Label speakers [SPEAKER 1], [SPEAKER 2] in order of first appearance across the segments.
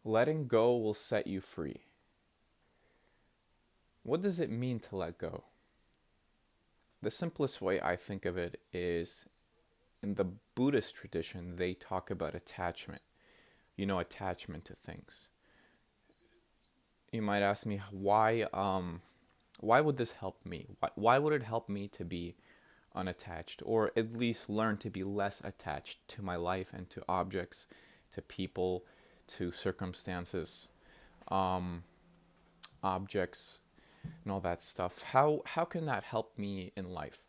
[SPEAKER 1] Letting go will set you free. What does it mean to let go? The simplest way I think of it is in the Buddhist tradition, they talk about attachment. Attachment to things. You might ask me why would this help me? Why would it help me to be unattached, or at least learn to be less attached to my life and to objects, to people, to circumstances, um, objects, and all that stuff? How can that help me in life?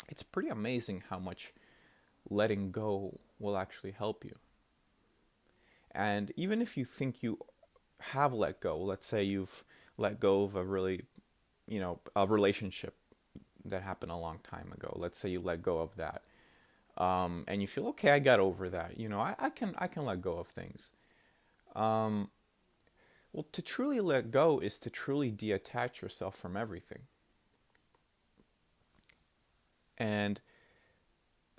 [SPEAKER 1] It's pretty amazing how much letting go will actually help you. And even if you think you have let go, let's say you've let go of a really, a relationship that happened a long time ago. Let's say you let go of that, and you feel okay. I got over that. I can let go of things. Um, well, to truly let go is to truly detach yourself from everything, and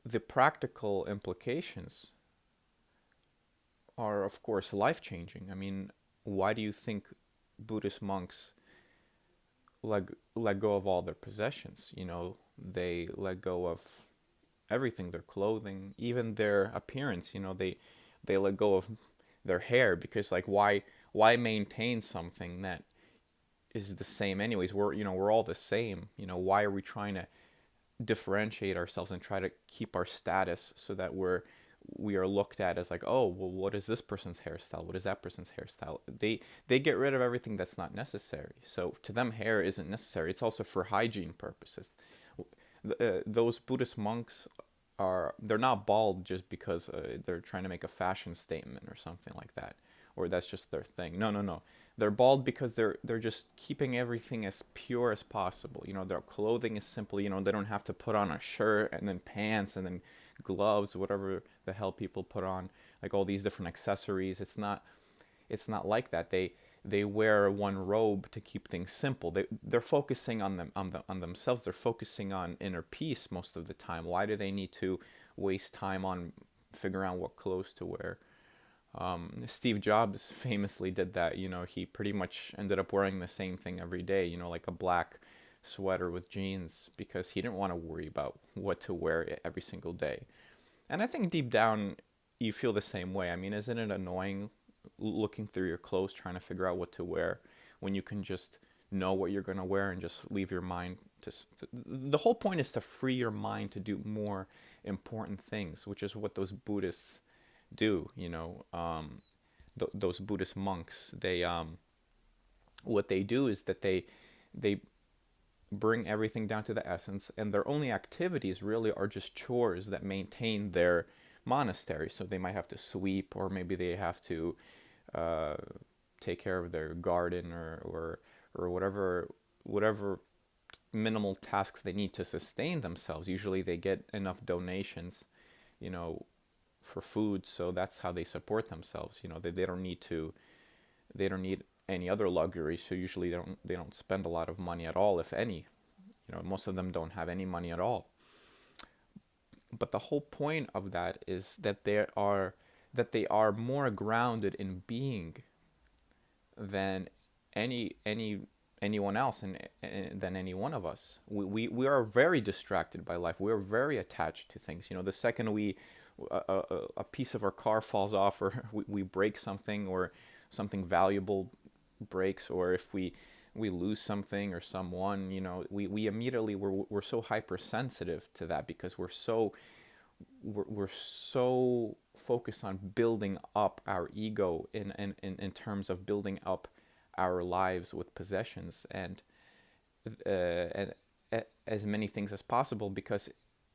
[SPEAKER 1] the practical implications are, of course, life changing. I mean, why do you think Buddhist monks let let go of all their possessions? They let go of everything, their clothing, even their appearance. They let go of their hair, because like why maintain something that is the same anyways? We're all the same. Why are we trying to differentiate ourselves and try to keep our status so that we are looked at as like, oh, well, what is this person's hairstyle, what is that person's hairstyle? They get rid of everything that's not necessary. So to them, hair isn't necessary. It's also for hygiene purposes. Those Buddhist monks they're not bald just because they're trying to make a fashion statement or something like that, or that's just their thing. No, no, no. They're bald because they're just keeping everything as pure as possible. Their clothing is simple. They don't have to put on a shirt and then pants and then gloves, whatever the hell people put on, like all these different accessories. It's not like that. They wear one robe to keep things simple. They're focusing on themselves. They're focusing on inner peace most of the time. Why do they need to waste time on figuring out what clothes to wear? Steve Jobs famously did that. He pretty much ended up wearing the same thing every day. Like a black sweater with jeans, because he didn't want to worry about what to wear every single day. And I think deep down you feel the same way. I mean, isn't it annoying looking through your clothes trying to figure out what to wear when you can just know what you're going to wear and just leave your mind to the whole point is to free your mind to do more important things, which is what those Buddhists do. Those Buddhist monks, they what they do is that they bring everything down to the essence, and their only activities really are just chores that maintain their monastery. So they might have to sweep, or maybe they have to uh, take care of their garden, or whatever minimal tasks they need to sustain themselves. Usually they get enough donations, you know, for food, so that's how they support themselves. They don't need any other luxuries, so usually they don't spend a lot of money at all, if any. Most of them don't have any money at all. But the whole point of that is that they are more grounded in being than anyone else, and than any one of us. We are very distracted by life. We are very attached to things. The second a piece of our car falls off, or we break something, or something valuable breaks, or if we lose something or someone, we immediately we're so hypersensitive to that, because we're so focused on building up our ego in terms of building up our lives with possessions and as many things as possible, because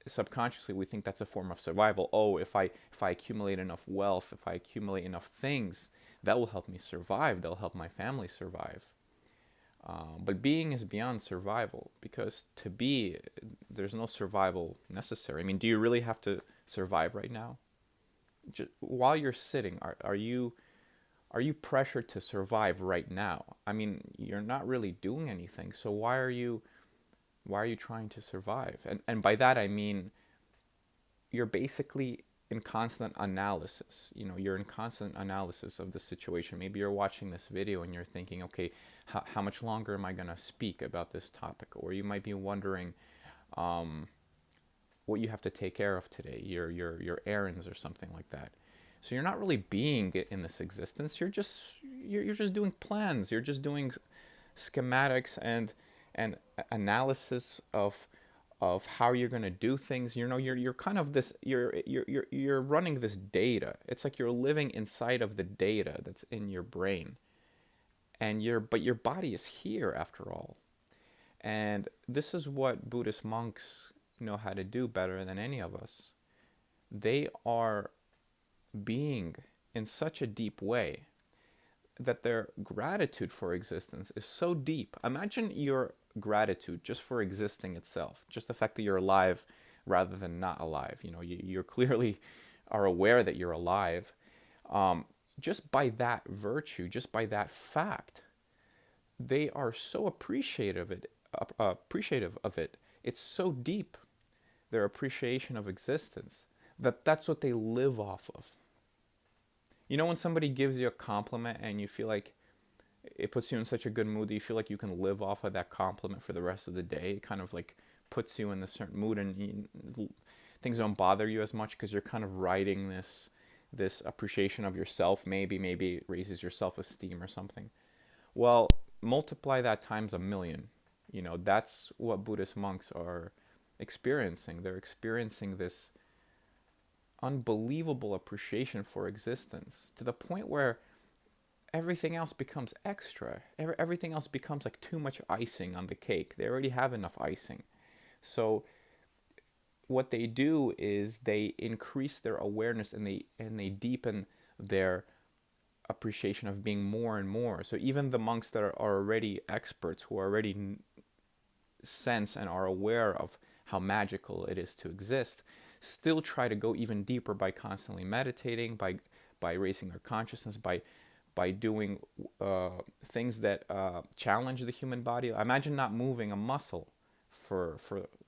[SPEAKER 1] subconsciously we think that's a form of survival. Oh, if I accumulate enough wealth, if I accumulate enough things, that will help me survive. That'll help my family survive. But being is beyond survival, because to be, there's no survival necessary. I mean, do you really have to survive right now? Just, while you're sitting, are you pressured to survive right now? I mean, you're not really doing anything, so why are you trying to survive? And by that I mean you're basically in constant analysis. You know, you're in constant analysis of the situation. Maybe you're watching this video and you're thinking, okay, how much longer am I going to speak about this topic? Or you might be wondering what you have to take care of today, your errands or something like that. So you're not really being in this existence. You're just doing plans. You're just doing schematics and analysis of how you're going to do things. You know, you're kind of this, you're running this data. It's like you're living inside of the data that's in your brain, and but your body is here after all. And this is what Buddhist monks know how to do better than any of us. They are being in such a deep way that their gratitude for existence is so deep. Imagine your gratitude just for existing itself, just the fact that you're alive rather than not alive. You know, you're clearly are aware that you're alive. Just by that virtue, just by that fact, they are so appreciative of it. It's so deep, their appreciation of existence, that that's what they live off of. You know, when somebody gives you a compliment and you feel like it puts you in such a good mood that you feel like you can live off of that compliment for the rest of the day. It kind of like puts you in this certain mood, and things don't bother you as much because you're kind of riding this appreciation of yourself. Maybe it raises your self-esteem or something. Well, multiply that times a million. You know, that's what Buddhist monks are experiencing. They're experiencing this unbelievable appreciation for existence to the point where everything else becomes extra. Everything else becomes like too much icing on the cake. They already have enough icing. So what they do is they increase their awareness, and they deepen their appreciation of being more and more. So even the monks that are already experts, who already sense and are aware of how magical it is to exist, still try to go even deeper by constantly meditating, by raising their consciousness, by doing things that challenge the human body. Imagine not moving a muscle for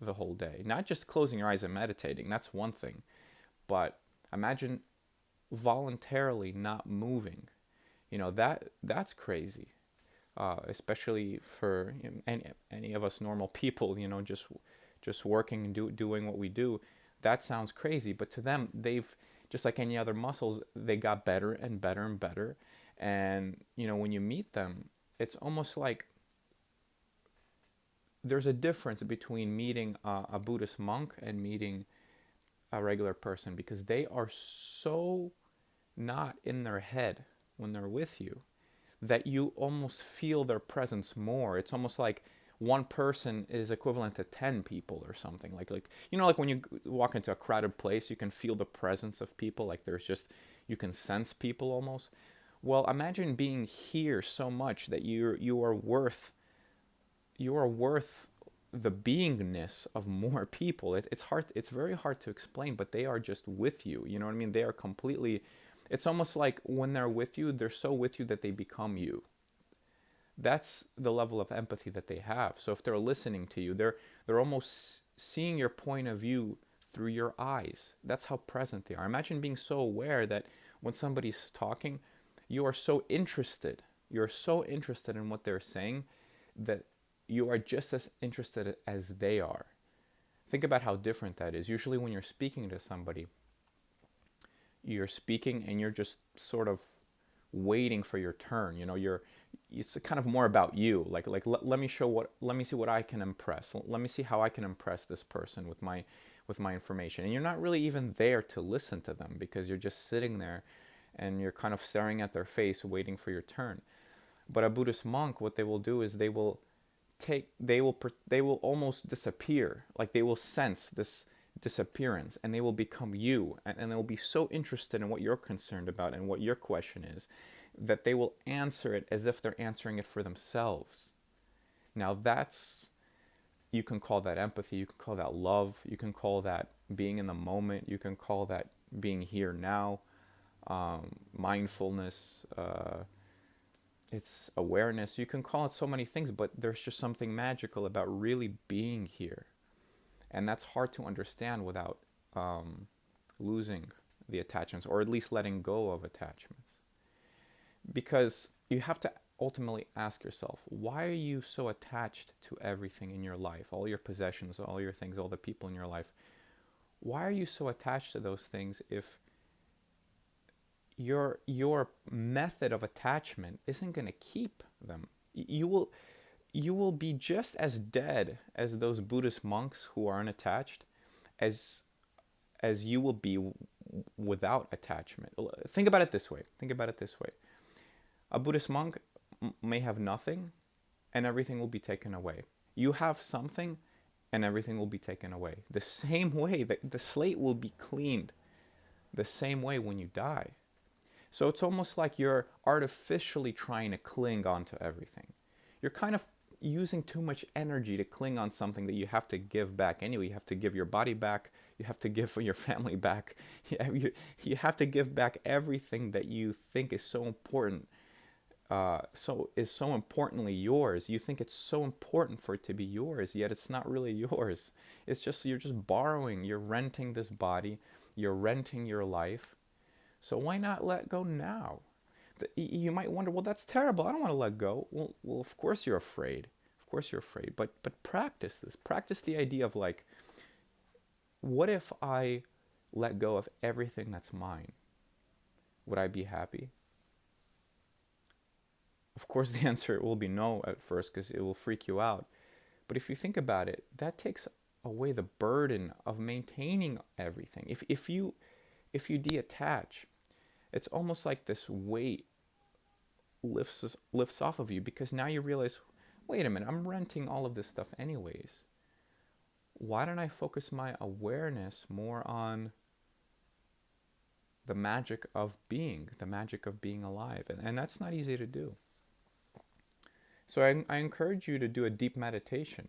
[SPEAKER 1] the whole day. Not just closing your eyes and meditating, that's one thing. But imagine voluntarily not moving. You know, that's crazy. Especially for any of us normal people, you know, just working and doing what we do. That sounds crazy, but to them, they've, just like any other muscles, they got better and better and better. And, you know, when you meet them, it's almost like there's a difference between meeting a Buddhist monk and meeting a regular person, because they are so not in their head when they're with you that you almost feel their presence more. It's almost like one person is equivalent to 10 people or something. Like you know, like when you walk into a crowded place, you can feel the presence of people. Like there's just, you can sense people almost. Well, imagine being here so much that you are worth the beingness of more people. It's very hard to explain, but they are just with you. You know what I mean? They are completely. It's almost like when they're with you, they're so with you that they become you. That's the level of empathy that they have. So if they're listening to you, they're almost seeing your point of view through your eyes. That's how present they are. Imagine being so aware that when somebody's talking, you are so interested. You're so interested in what they're saying that you are just as interested as they are. Think about how different that is. Usually when you're speaking to somebody, you're speaking and you're just sort of waiting for your turn. You know, it's kind of more about you. Like let me see what I can impress. Let me see how I can impress this person with my information. And you're not really even there to listen to them, because you're just sitting there and you're kind of staring at their face waiting for your turn. But a Buddhist monk, what they will do is they will almost disappear. Like they will sense this disappearance, and they will become you, and they will be so interested in what you're concerned about and what your question is, that they will answer it as if they're answering it for themselves. Now you can call that empathy, you can call that love, you can call that being in the moment, you can call that being here now, mindfulness, it's awareness. You can call it so many things, but there's just something magical about really being here. And that's hard to understand without losing the attachments, or at least letting go of attachments. Because you have to ultimately ask yourself, why are you so attached to everything in your life, all your possessions, all your things, all the people in your life? Why are you so attached to those things if your method of attachment isn't going to keep them? You will be just as dead as those Buddhist monks who are unattached as you will be without attachment. Think about it this way. A Buddhist monk may have nothing and everything will be taken away. You have something and everything will be taken away. The same way that the slate will be cleaned, the same way when you die. So it's almost like you're artificially trying to cling on to everything. You're kind of using too much energy to cling on something that you have to give back anyway. You have to give your body back. You have to give your family back. You have to give back everything that you think is so important. So importantly yours. You think it's so important for it to be yours, yet it's not really yours. It's just, you're just borrowing. You're renting this body. You're renting your life. So why not let go now? You might wonder, well, that's terrible. I don't want to let go. Well, of course you're afraid. But practice this. Practice the idea of like, what if I let go of everything that's mine? Would I be happy? Of course, the answer will be no at first because it will freak you out. But if you think about it, that takes away the burden of maintaining everything. If you detach, it's almost like this weight lifts off of you, because now you realize, wait a minute, I'm renting all of this stuff anyways. Why don't I focus my awareness more on the magic of being alive? And that's not easy to do. So I encourage you to do a deep meditation.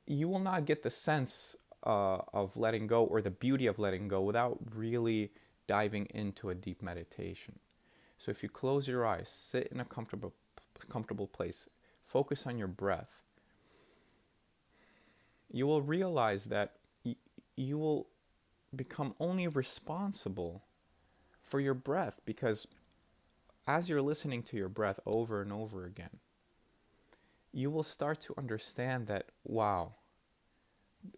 [SPEAKER 1] You will not get the sense of letting go or the beauty of letting go without really diving into a deep meditation. So if you close your eyes, sit in a comfortable place, focus on your breath, you will realize that you will become only responsible for your breath, because as you're listening to your breath over and over again, you will start to understand that, wow,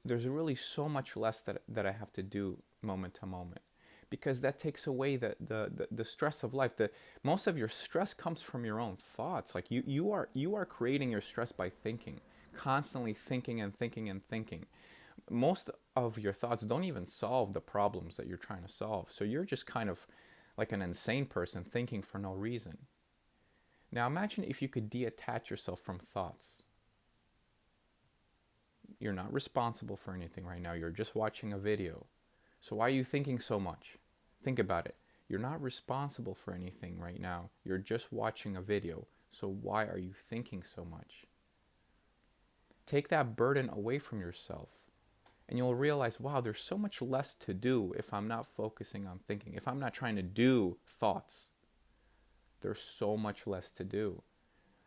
[SPEAKER 1] there's really so much less that I have to do moment to moment, because that takes away the stress of life. Most of your stress comes from your own thoughts. Like you are creating your stress by thinking, constantly thinking and thinking and thinking. Most of your thoughts don't even solve the problems that you're trying to solve. So you're just kind of like an insane person thinking for no reason. Now imagine if you could detach yourself from thoughts. You're not responsible for anything right now. You're just watching a video. So why are you thinking so much? Think about it. You're not responsible for anything right now. You're just watching a video. So why are you thinking so much? Take that burden away from yourself, and you'll realize, wow, there's so much less to do if I'm not focusing on thinking. If I'm not trying to do thoughts, there's so much less to do.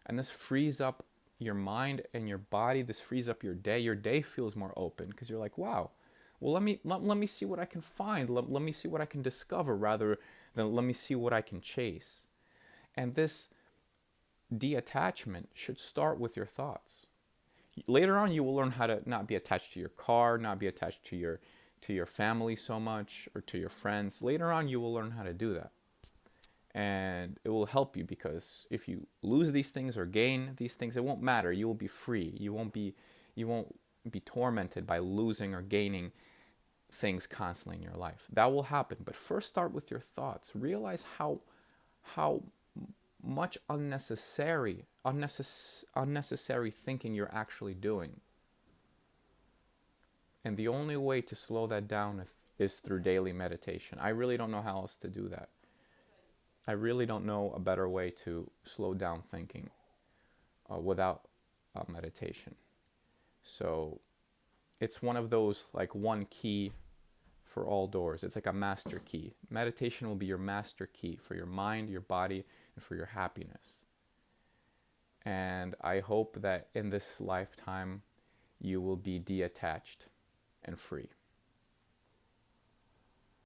[SPEAKER 1] And this frees up your mind and your body. This frees up your day. Your day feels more open because you're like, wow, well, let me see what I can find. Let me see what I can discover rather than let me see what I can chase. And this detachment should start with your thoughts. Later on, you will learn how to not be attached to your car, not be attached to your family so much, or to your friends. Later on, you will learn how to do that. And it will help you, because if you lose these things or gain these things, it won't matter. You will be free. You won't be tormented by losing or gaining things constantly in your life. That will happen. But first, start with your thoughts. Realize how much unnecessary thinking you're actually doing. And the only way to slow that down is through daily meditation. I really don't know how else to do that. I really don't know a better way to slow down thinking without meditation. So it's one of those, like, one key for all doors. It's like a master key. Meditation will be your master key for your mind, your body, and for your happiness. And I hope that in this lifetime you will be detached and free.